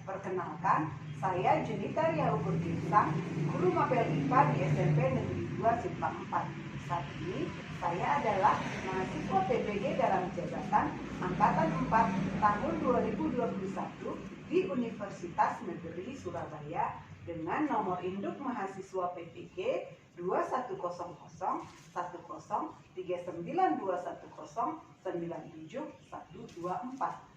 Perkenalkan, saya Junita Riaukur Girsang, guru mapel IPA di SMP Negeri 2 Simpang 4. Saat ini, saya adalah mahasiswa PPG dalam jabatan Angkatan 4 tahun 2021 di Universitas Negeri Surabaya dengan nomor induk mahasiswa PPG 210103921097124.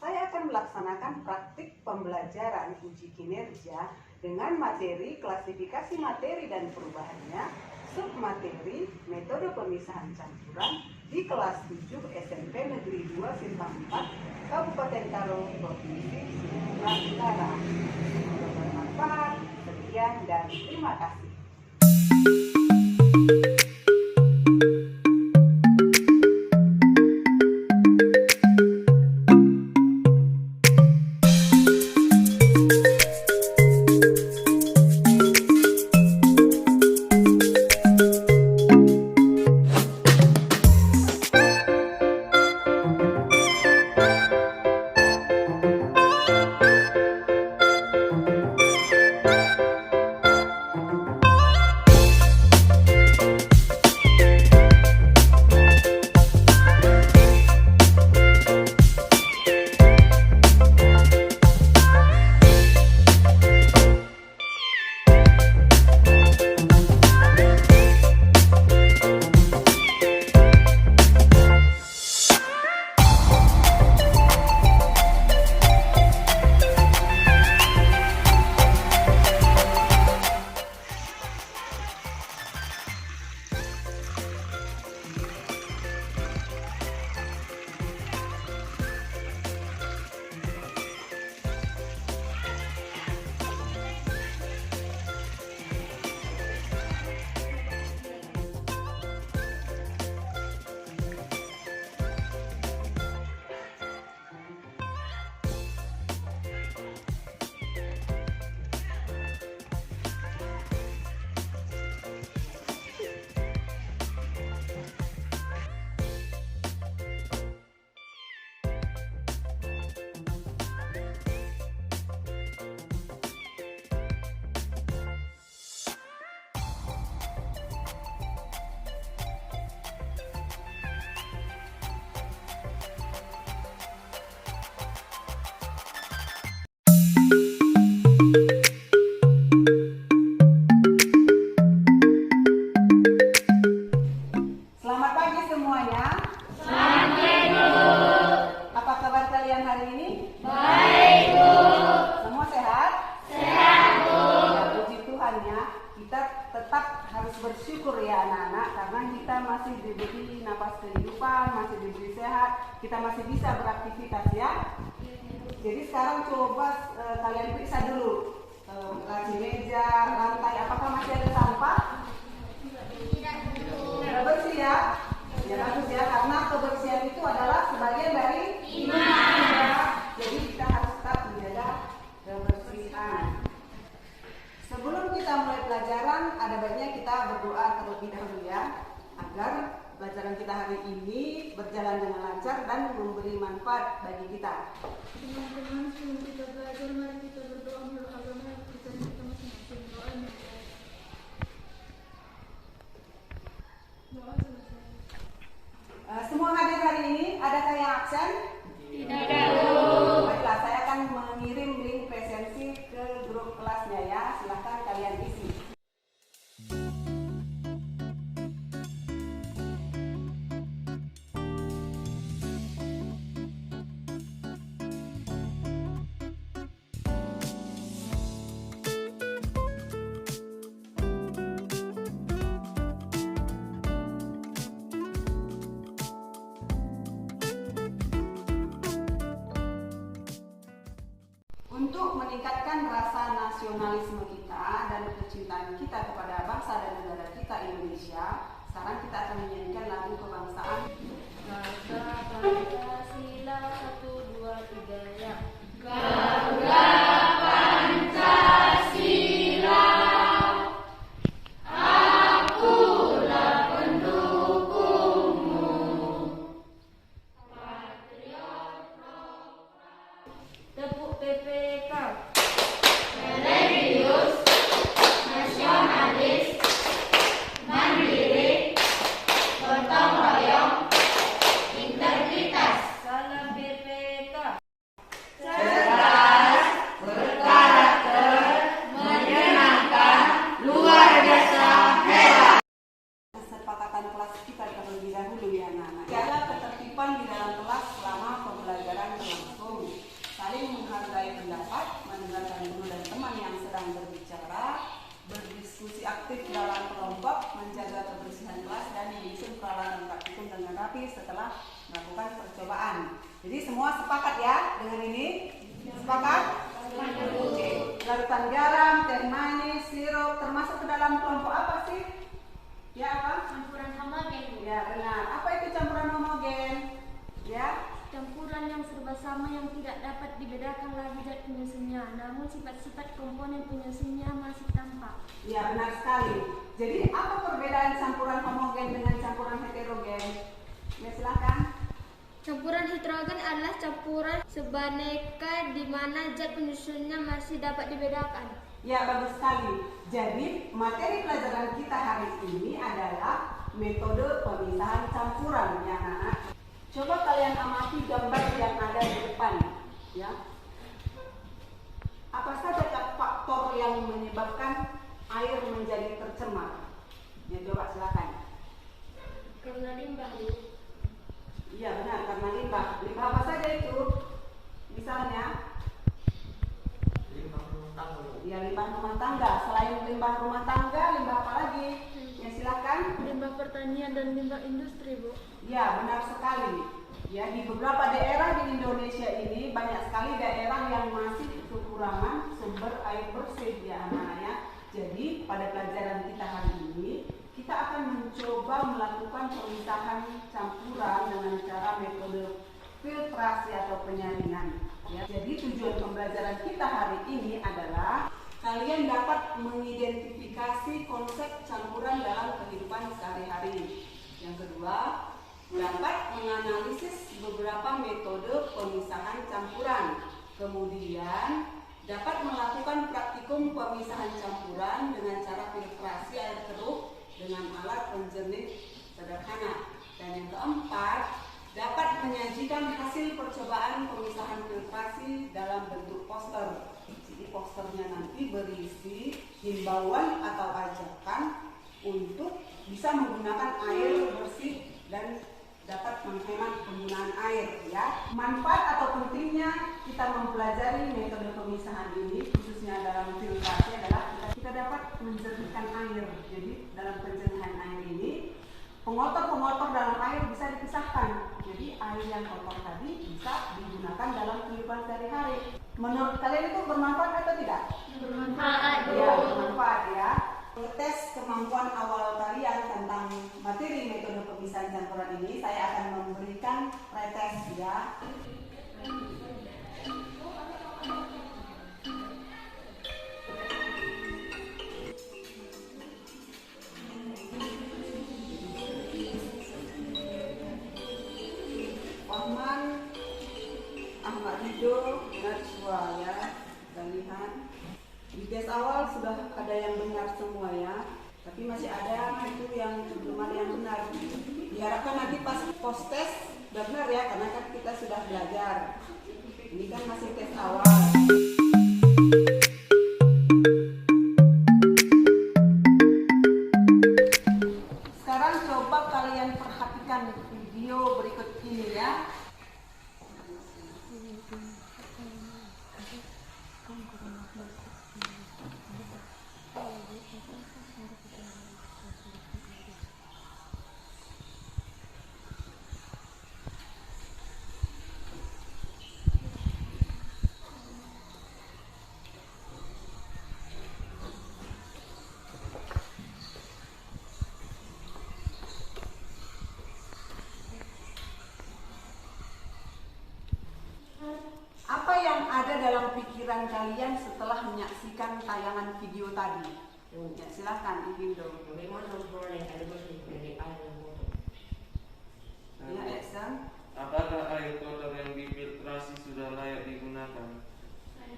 Saya akan melaksanakan praktik pembelajaran uji kinerja dengan materi klasifikasi materi dan perubahannya, submateri, metode pemisahan campuran di kelas 7 SMP Negeri 2 Simpang 4, Kabupaten Karo, Provinsi Sumatera Utara. Semoga bermanfaat. Sekian dan terima kasih. Selamat pagi semuanya. Selamat pagi, Bu. Apa kabar kalian hari ini? Baik, Bu. Semua sehat? Sehat, Bu. Ya, puji Tuhan ya. Kita tetap harus bersyukur ya anak-anak, karena kita masih diberi napas kehidupan, masih diberi sehat, kita masih bisa beraktivitas ya. Jadi sekarang coba kalian periksa dulu laci meja, lantai, apakah masih ada sampah? Sudah bersih ya? Ya bagus ya, karena kebersihan itu adalah sebagian dari iman. Jadi kita harus tetap menjaga kebersihan. Sebelum kita mulai pelajaran, ada baiknya kita berdoa terlebih dahulu ya, agar pelajaran kita hari ini berjalan dengan lancar dan memberi manfaat bagi kita. Teman-teman, sebelum kita belajar, mari kita berdoa menurut agama yang kita masing-masing. Doa selesai. Semua hadir hari ini, adakah yang absen? Tidak, Bu. Baiklah, saya akan mengirim link presensi ke grup kelasnya ya. Silahkan kalian isi. Untuk meningkatkan rasa nasionalisme kita dan kecintaan kita kepada bangsa dan negara kita Indonesia, sekarang kita akan menyanyikan lagu kebangsaan. Garuda Pancasila 1, 2, 3 ya. Garuda Pancasila, akulah pendukungmu. Tepuk PP PPK. religius, nasionalis, mandiri, gotong royong, integritas, Salam PPK. cerdas, berkarakter, menyenangkan, luar biasa, hebat. Kesepakatan kelas kita terlebih dahulu ya anak-anak. Jaga ketertiban di dalam kelas selama pembelajaran berlangsung. Saling menghargai pendapat, mendengarkan guru dan teman yang sedang berbicara, berdiskusi aktif dalam kelompok, menjaga kebersihan kelas dan menyusun peralatan praktikum dengan rapi setelah melakukan percobaan. Jadi semua sepakat ya dengan ini? Sepakat? Oke. Larutan garam, teh manis, sirup termasuk ke dalam kelompok apa sih? Ya apa? Campuran homogen. Ya benar. Apa itu campuran homogen? Ya. Campuran yang serba sama yang tidak dapat dibedakan lagi zat penyusunnya, namun sifat-sifat komponen penyusunnya masih tampak. Ya benar sekali. Jadi apa perbedaan campuran homogen dengan campuran heterogen? Ya silakan. Campuran heterogen adalah campuran sebaneka di mana zat penyusunnya masih dapat dibedakan. Ya bagus sekali. Jadi materi pelajaran kita hari ini adalah metode pemisahan campuran ya anak-anak. Coba kalian amati gambar yang ada di depan ya. Apa saja faktor yang menyebabkan air menjadi tercemar? Ya coba silakan. Karena limbah, Bu. Iya benar, karena limbah. Limbah apa saja itu? Misalnya ya limbah rumah tangga. Selain limbah rumah tangga, limbah apa lagi? Ya silakan. Limbah pertanian dan limbah industri, Bu. Ya benar sekali. Ya di beberapa daerah di Indonesia ini banyak sekali daerah yang masih kekurangan sumber air bersih ya anak-anak ya. Jadi pada pelajaran kita hari ini kita akan mencoba melakukan pemisahan campuran dengan cara metode filtrasi atau penyaringan. Ya. Jadi tujuan pembelajaran kita hari ini adalah kalian dapat mengidentifikasi konsep campuran dalam kehidupan sehari-hari. Yang kedua, dapat menganalisis beberapa metode pemisahan campuran. Kemudian, dapat melakukan praktikum pemisahan campuran dengan cara filtrasi air keruh dengan alat penjernih sederhana. Dan yang keempat, dapat menyajikan hasil percobaan pemisahan filtrasi dalam bentuk poster. Jadi posternya nanti berisi himbauan atau ajakan untuk bisa menggunakan air bersih dan dapat menghemat penggunaan air ya. Manfaat atau pentingnya kita mempelajari metode pemisahan ini khususnya dalam filtrasi adalah kita dapat menjernihkan air. Jadi dalam penjernihan air ini pengotor-pengotor dalam air bisa dipisahkan. Jadi air yang kotor tadi bisa digunakan dalam kehidupan sehari-hari. Menurut kalian itu bermanfaat atau tidak? Bermanfaat. Ya, bermanfaat ya. Tes kemampuan awal kalian tentang materi metode pemisahan campuran ini saya akan memberikan pretest ya. Ahmad, Ahmad Rido, Najwa ya. Dan lihat di tes awal sudah ada yang benar semua ya, tapi masih ada itu yang belum ada yang benar. Diharapkan nanti pas post tes sudah benar ya, karena kan kita sudah belajar. Ini kan masih tes awal. Sekarang coba kalian perhatikan video berikut ini ya. Apa yang ada dalam pikiran kalian setelah menyaksikan tayangan video tadi? Ya, silahkan Ivindo. Ya, Eksan. Apakah air kotor yang difiltrasi sudah layak digunakan?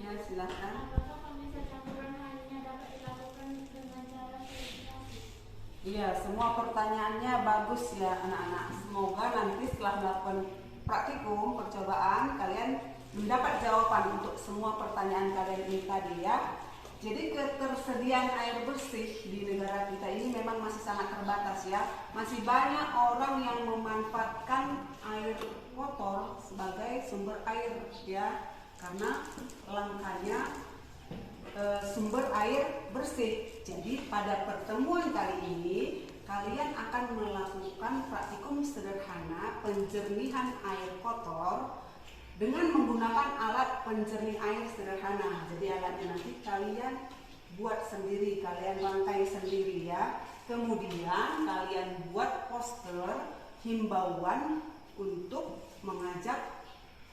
Ya, silakan. Apakah pemeriksaan campuran hanya dapat dilakukan dengan cara verifikasi? Iya, semua pertanyaannya bagus ya anak-anak. Semoga nanti setelah melakukan praktikum percobaan kalian mendapat jawaban untuk semua pertanyaan kalian ini tadi ya. Jadi ketersediaan air bersih di negara kita ini memang masih sangat terbatas ya. Masih banyak orang yang memanfaatkan air kotor sebagai sumber air ya. Karena langkanya sumber air bersih. Jadi pada pertemuan kali ini kalian akan melakukan praktikum sederhana penjernihan air kotor dengan menggunakan alat penjernih air sederhana. Jadi alatnya nanti kalian buat sendiri, kalian rangkai sendiri ya. Kemudian kalian buat poster himbauan untuk mengajak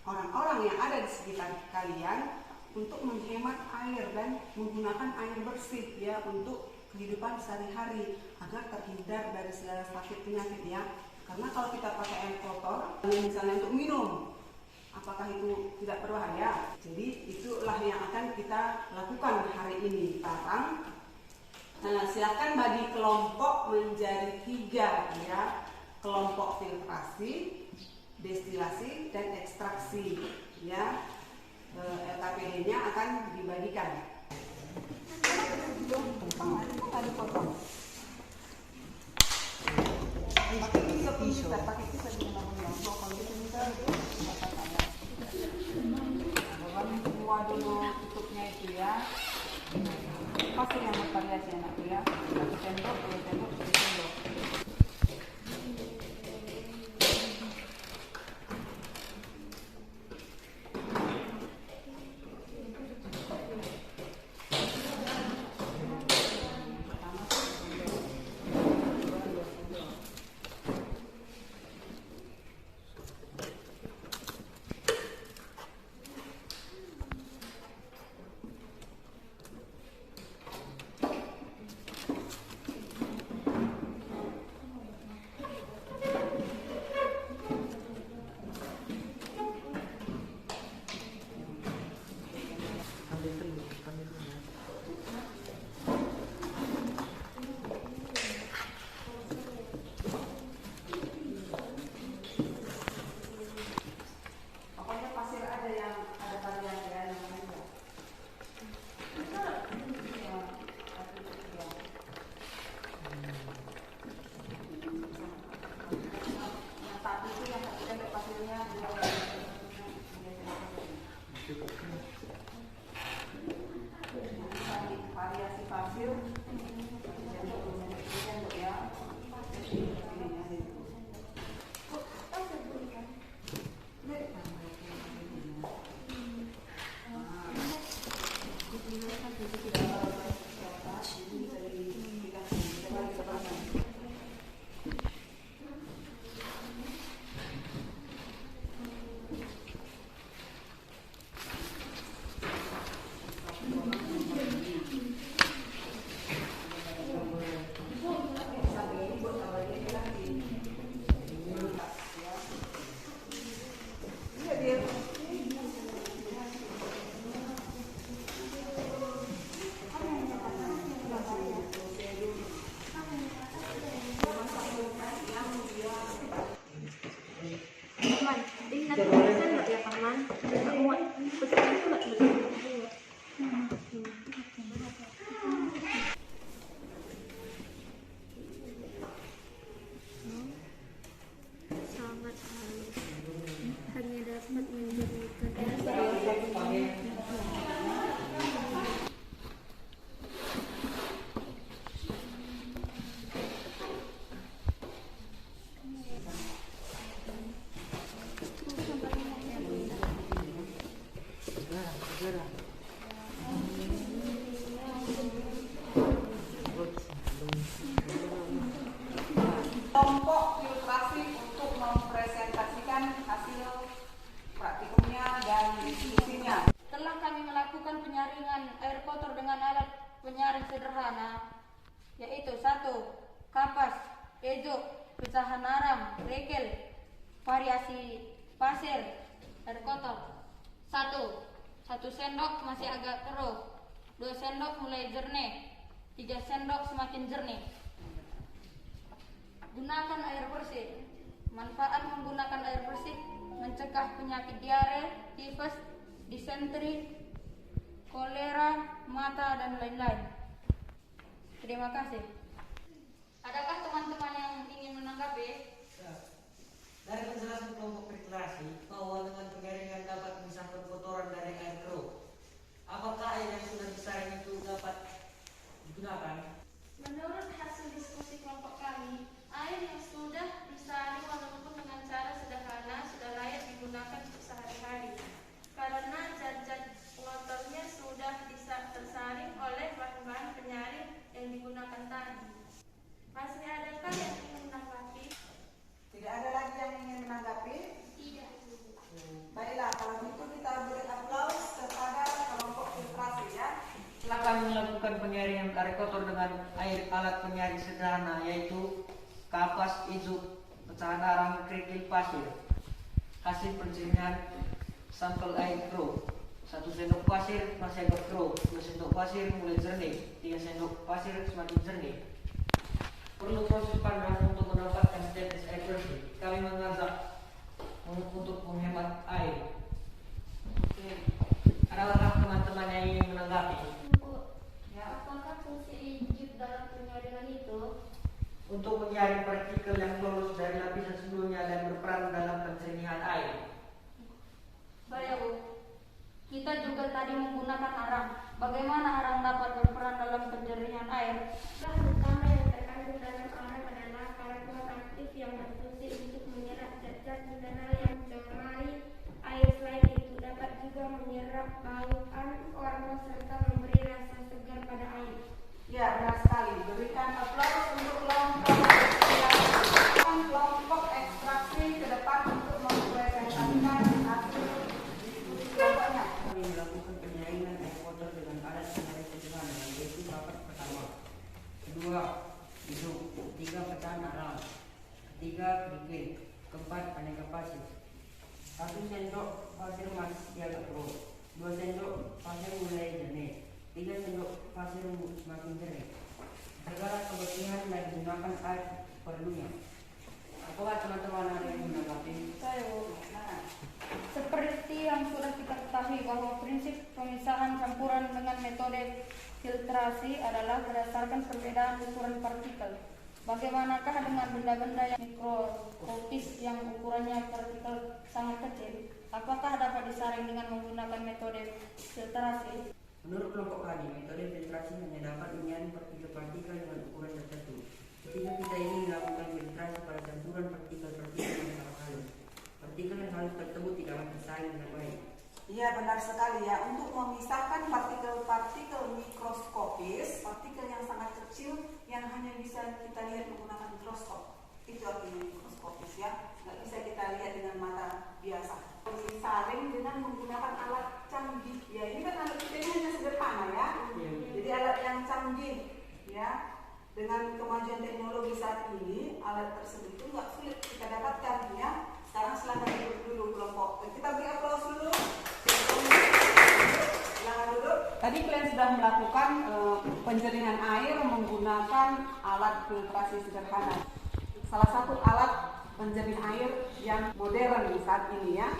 orang-orang yang ada di sekitar kalian untuk menghemat air dan menggunakan air bersih ya untuk kehidupan sehari-hari agar terhindar dari segala sakit penyakit ya. Karena kalau kita pakai air kotor, misalnya untuk minum, apakah itu tidak berbahaya? Jadi itulah yang akan kita lakukan hari ini sekarang. Nah, silakan bagi kelompok menjadi 3 ya. Kelompok filtrasi, destilasi, dan ekstraksi ya. LKPD-nya akan dibagikan. Pakai pisau di dalam kelompok. Kalau gitu kita semua dulu tutupnya itu ya. Pasti yang bervariasi anak ya. 1 sendok, 2 sendok, 3 sendok. masih agak keruh. 2 sendok mulai jernih. 3 sendok semakin jernih. Gunakan air bersih. Manfaat menggunakan air bersih: mencegah penyakit diare, tifus, disenteri, kolera, mata, dan lain-lain. Terima kasih. Adakah teman-teman yang ingin menanggapi? Dari penjelasan kelompok filtrasi bahwa dengan penyaringan dapat memisahkan kotoran dari air keruh. Apakah air yang sudah disaring itu dapat digunakan? Menurut hasil diskusi kelompok kami, air yang sudah disaring walaupun dengan cara sederhana sudah layak digunakan untuk sehari-hari. Karena zat-zat pengotornya sudah tersaring oleh bahan-bahan penyaring yang digunakan tadi. Masih adakah yang ingin menanggapi? Tidak ada lagi yang ingin menanggapi? Tidak. Baiklah, kalau gitu kita beri aplaus kepada kelompok filtrasi ya. Silakan melakukan penyaringan air kotor dengan air alat penyaring sederhana, yaitu kapas, ijuk, pecahan arang, kerikil, pasir. Hasil penjernihan sampel air keruh: 1 sendok pasir masih agak keruh, 2 sendok pasir mulai jernih, 3 sendok pasir semakin jernih. Perlu proses panas untuk mendapatkan tetes air bersih. Kami mengajak untuk menghemat air. Oke. Adakah teman-teman yang ingin menanggapi? Apakah fungsi ijuk dalam penyaringan itu? Untuk menyaring partikel yang lolos dari lapisan sebelumnya dan berperan dalam penjernihan air. Baik, Bu. Kita juga tadi menggunakan arang. Bagaimana arang dapat berperan dalam penjernihan air? Bahan utama yang terkandung dalam arang adalah karbon aktif yang berfungsi untuk menyerap zat-zat mineral yang mencemari air. Selain itu dapat juga menyerap bauan, warna, serta memberi rasa segar pada air. Ya, benar sekali. Berikan aplaus untuk kelompok ekstraksi ke depan untuk mempresentasikan hasil diskusi kelompoknya. Kami melakukan penyaringan air kotor dengan alat penyaring sederhana, yaitu kapas pertama, 2 ijuk, 3 pecahan arang, 3 kerikil, 4 aneka pasir. 1 sendok pasir masih agak keruh, 2 sendok pasir mulai jernih, 3 sendok pasir semakin jernih. Segala kebersihan dan gunakan air perlunya. Apakah teman-teman ada yang menanggapi? Saya, Bu. Seperti yang sudah kita ketahui bahwa prinsip pemisahan campuran dengan metode filtrasi adalah berdasarkan perbedaan ukuran partikel. Bagaimanakah dengan benda-benda yang mikroskopis yang ukurannya partikel sangat kecil? Apakah dapat disaring dengan menggunakan metode filtrasi? Menurut kelompok kami, metode filtrasi hanya dapat menyaring partikel-partikel dengan ukuran tertentu. Ketika kita ingin melakukan filtrasi pada campuran partikel-partikel yang sangat halus, partikel yang halus tersebut tidak akan tersaring dengan baik. Iya, benar sekali ya. Untuk memisahkan partikel-partikel mikroskopis, partikel yang sangat kecil yang hanya bisa kita lihat menggunakan mikroskop. Itu artinya mikroskopis ya. Nggak bisa kita lihat dengan mata biasa. Disaring dengan menggunakan alat canggih. Ya, ini kan alat kita ini hanya sederhana ya. Jadi alat yang canggih ya. Dengan kemajuan teknologi saat ini, alat tersebut itu nggak sulit kita dapatkan ya. Sekarang silakan duduk dulu kelompok. Kita beri aplaus dulu. Silakan duduk. Tadi kalian sudah melakukan penjernihan air menggunakan alat filtrasi sederhana. Salah satu alat penjernih air yang modern saat ini ya.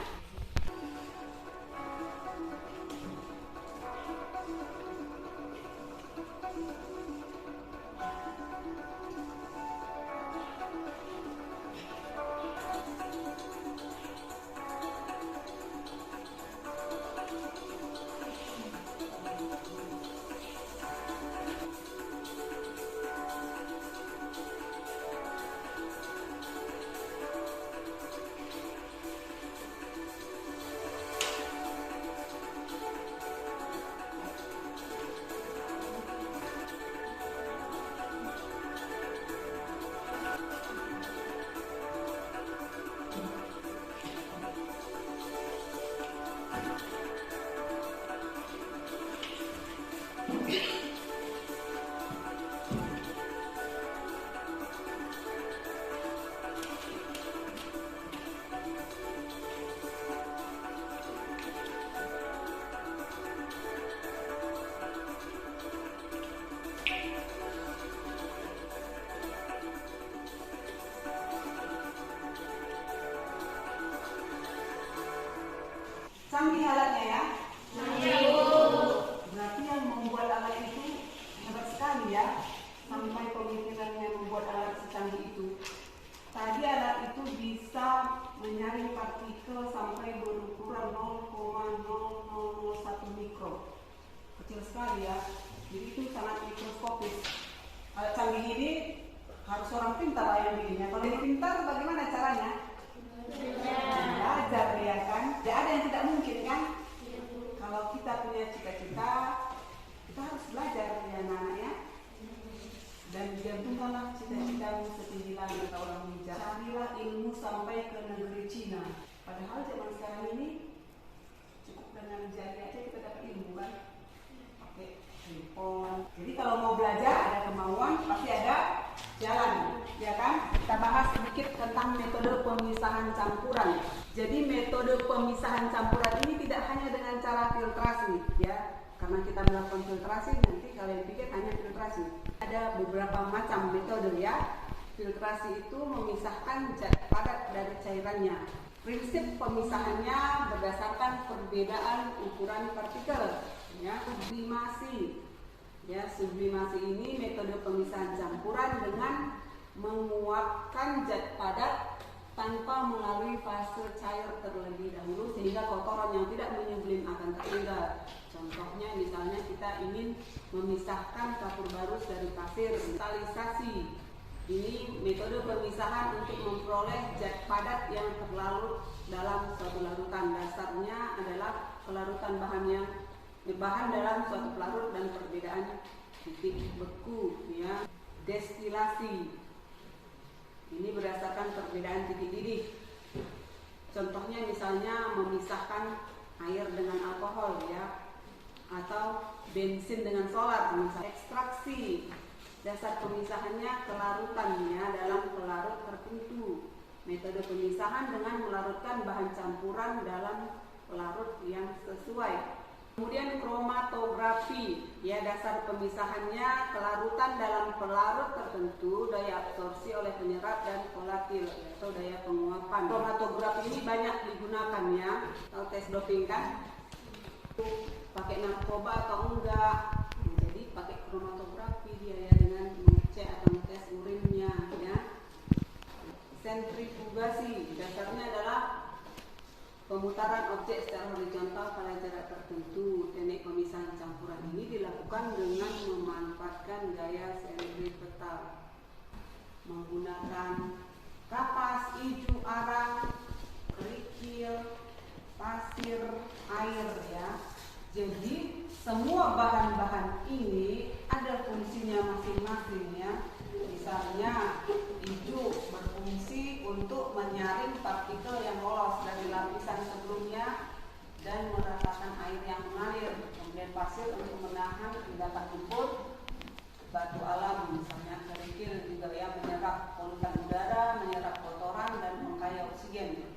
mikro, kecil sekali ya. Jadi itu sangat mikroskopis. Alat canggih ini harus orang pintar lah yang bikinnya. Kalau yang pintar bagaimana caranya? Belajar ya kan. Tidak ada yang tidak mungkin kan. Kalau kita punya cita-cita, kita harus belajar ya anak-anak ya. Dan digantungkanlah cita-citamu setinggi langit kata orang bijak. Carilah ilmu sampai ke negeri Cina. Padahal zaman sekarang ini cukup dengan jari aja kita dapat ilmu kan. Pakai handphone. Jadi kalau mau belajar ada kemauan pasti ada jalan, ya kan? Kita bahas sedikit tentang metode pemisahan campuran. Jadi metode pemisahan campuran ini tidak hanya dengan cara filtrasi, ya. Karena kita melakukan filtrasi, nanti kalian pikir hanya filtrasi. Ada beberapa macam metode ya. Filtrasi itu memisahkan zat padat dari cairannya. Prinsip pemisahannya berdasarkan perbedaan ukuran partikel, ya. Sublimasi. Ya, sublimasi ini metode pemisahan campuran dengan menguapkan zat padat tanpa melalui fase cair terlebih dahulu sehingga kotoran yang tidak menyublim akan tertinggal. Contohnya misalnya kita ingin memisahkan kapur barus dari pasir, kristalisasi. Ini metode pemisahan untuk memperoleh zat padat yang terlarut dalam suatu larutan. Dasarnya adalah kelarutan bahan dalam suatu pelarut dan perbedaan titik beku, ya. Destilasi ini berdasarkan perbedaan titik didih. Contohnya misalnya memisahkan air dengan alkohol, ya, atau bensin dengan solar. Misalnya ekstraksi, dasar pemisahannya kelarutannya dalam pelarut tertentu. Metode pemisahan dengan melarutkan bahan campuran dalam pelarut yang sesuai. Kemudian kromatografi, ya, dasar pemisahannya kelarutan dalam pelarut tertentu, daya absorpsi oleh penyerap dan volatil atau daya penguapan. Kromatografi ini banyak digunakan ya, atau tes doping kan, pakai narkoba atau enggak. Jadi pakai kromatografi dia ya, dengan mengecek atau tes urinnya ya. Sentrifugasi, dasarnya adalah pemutaran objek secara horizontal pada jarak tertentu. Teknik pemisahan campuran ini dilakukan dengan memanfaatkan gaya sentripetal menggunakan kapas, iju, arang, kerikil, pasir, air ya. Jadi semua bahan-bahan ini ada fungsinya masing-masing ya. Misalnya iju berfungsi untuk menyaring partikel yang lolos dari lapisan sebelumnya dan merasakan air yang mengalir. Kemudian pasir untuk menahan endapan lumpur, batu alam, misalnya kerikil juga ya, menyerap polutan udara, menyerap kotoran dan mengkaya oksigen.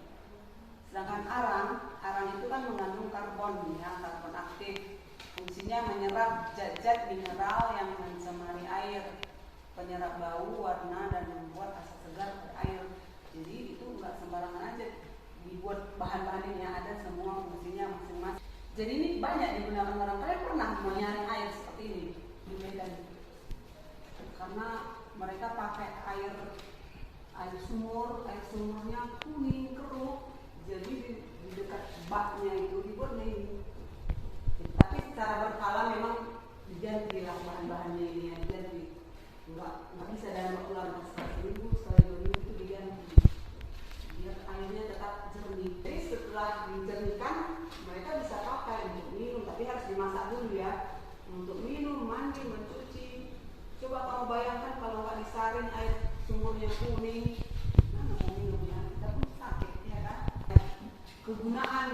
Sedangkan arang itu kan mengandung karbon ya, karbon aktif. Fungsinya menyerap zat-zat mineral yang mencemari air, penyerap bau, warna, dan membuat rasa segar pada air. Jadi itu enggak sembarangan aja dibuat bahan-bahan ini, ada semua fungsinya masing-masing. Jadi ini banyak digunakan orang. Kalian pernah menyaring air seperti ini di Medan? Karena mereka pakai air sumurnya kuning keruh. Jadi di dekat baknya itu dibuatnya ini. Tapi secara berkala memang diganti lah bahan-bahannya ini ya, diganti. Enggak bisa dalam waktu lama, sekali 2 minggu itu diganti biar airnya tetap jernih. Jadi setelah dijernihkan mereka bisa pakai untuk minum, tapi harus dimasak dulu ya, untuk minum, mandi, mencuci. Coba kamu bayangkan kalau nggak disaring air sumurnya kuning, mana mau minumnya? Kita pun sakit ya kan. Kegunaan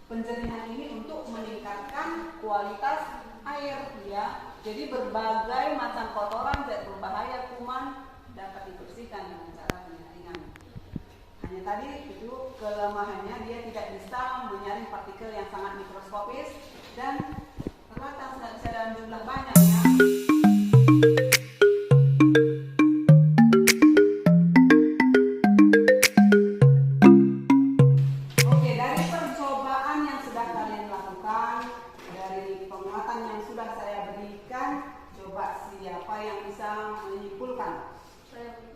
penjernihan ini untuk meningkatkan kualitas air ya. Jadi berbagai macam kotoran, zat berbahaya, kuman dapat dibersihkan dengan cara penyaringan. Hanya tadi itu kelemahannya, dia tidak bisa menyaring partikel yang sangat mikroskopis dan terbatas, tidak bisa dalam jumlah banyak ya. Oke, dari percobaan yang sudah kalian lakukan, dari penguatan yang sudah saya berikan, coba siapa yang bisa menyimpulkan?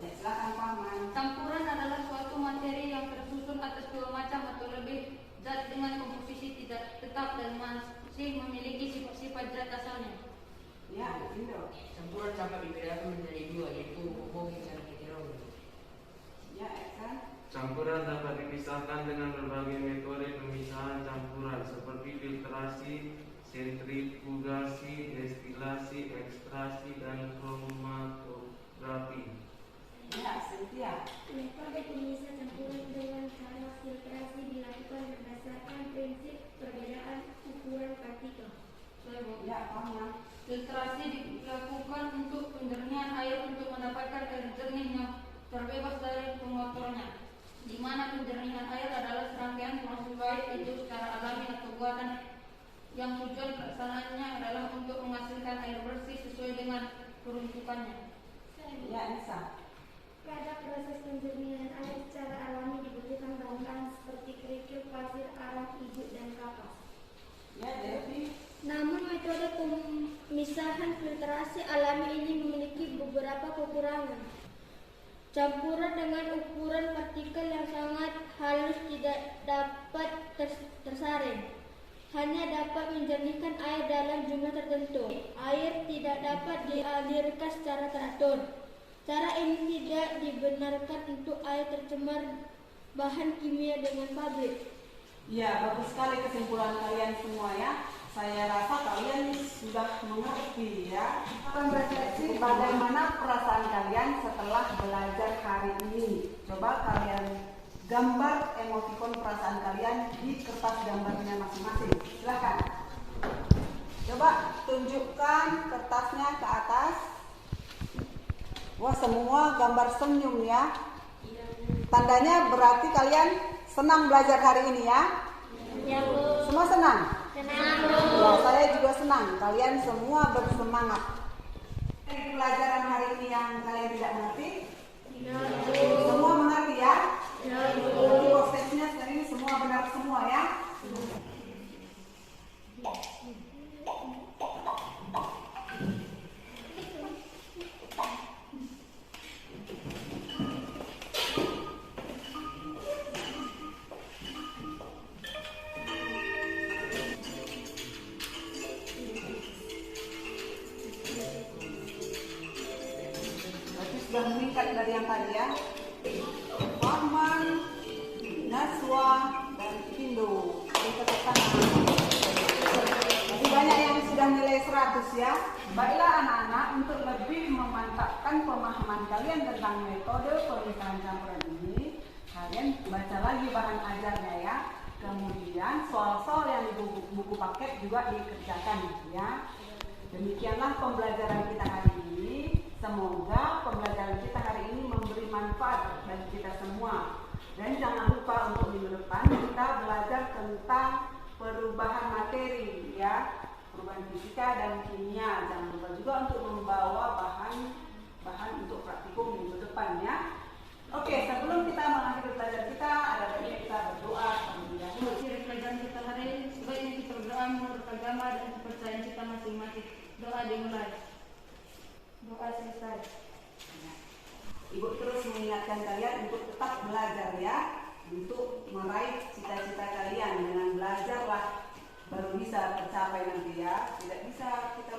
Ya, silakan Paman. Campuran adalah suatu materi yang tersusun atas 2 macam atau lebih zat dengan komposisi tidak tetap dan memiliki sifat-sifat zat asalnya. Ya, Indo. Campuran dapat dibedakan menjadi dua, yaitu homogen dan heterogen. Ya, Ekan. Campuran dapat dipisahkan dengan berbagai metode pemisahan campuran seperti filtrasi, sentrifugasi, destilasi, ekstraksi, dan kromatografi. Ya, Cynthia. Metode pemisah campuran dengan cara filtrasi dilakukan berdasarkan prinsip perbedaan ukuran partikel. Ya, Paham. Filtrasi dilakukan untuk penjernihan air untuk mendapatkan air jernih yang terbebas dari pengotornya, di mana penjernihan air adalah serangkaian proses baik itu secara alami atau buatan yang tujuan pelaksanaannya adalah untuk menghasilkan air bersih sesuai dengan peruntukannya. Ya, Nisa. Pada proses penjernihan air secara alami dibutuhkan bahan-bahan seperti kerikil, pasir, arang, ijuk, dan kapas. Ya, Devi. Namun metode pemisahan filtrasi alami ini memiliki beberapa kekurangan. Campuran dengan ukuran partikel yang sangat halus tidak dapat tersaring. Hanya dapat menjernihkan air dalam jumlah tertentu. Air tidak dapat dialirkan secara teratur. Cara ini tidak dibenarkan untuk air tercemar bahan kimia dengan pabrik. Ya, bagus sekali kesimpulan kalian semua ya. Saya rasa kalian sudah mengerti ya. Akan refleksi bagaimana perasaan kalian setelah belajar hari ini. Coba kalian gambar emotikon perasaan kalian di kertas gambarnya masing-masing. Silakan. Coba tunjukkan kertasnya ke atas. Wah, semua gambar senyum ya. Tandanya berarti kalian senang belajar hari ini ya. Ya, Bu. Semua senang? Senang, Ya, saya juga senang. Kalian semua bersemangat. Dari pelajaran hari ini yang kalian tidak mengerti? Semua mengerti ya? Jadi prosesnya sekarang ini semua benar semua ya? Sudah meningkat dari yang tadi ya. Farman, Naswa, dan Indo. Jadi banyak yang sudah nilai 100 ya. Baiklah anak-anak, untuk lebih memantapkan pemahaman kalian tentang metode pemisahan campuran ini, kalian baca lagi bahan ajarnya ya. Kemudian soal-soal yang di buku paket juga dikerjakan ya. Demikianlah pembelajaran kita hari ini. Semoga pembelajaran kita hari ini memberi manfaat bagi kita semua. Dan jangan lupa untuk minggu depan kita belajar tentang perubahan materi ya, perubahan fisika dan kimia. Jangan lupa juga untuk membawa bahan untuk praktikum minggu depan ya. Oke, sebelum kita mengakhiri belajar kita, ada baiknya kita berdoa terlebih dahulu. Ciri pelajaran kita hari ini sebaiknya kita berdoa menurut agama dan kepercayaan kita masing-masing. Doa dimulai. Doa selesai. Ibu terus mengingatkan kalian untuk tetap belajar ya, untuk meraih cita-cita kalian. Dengan belajarlah baru bisa tercapai nanti ya. Tidak bisa kita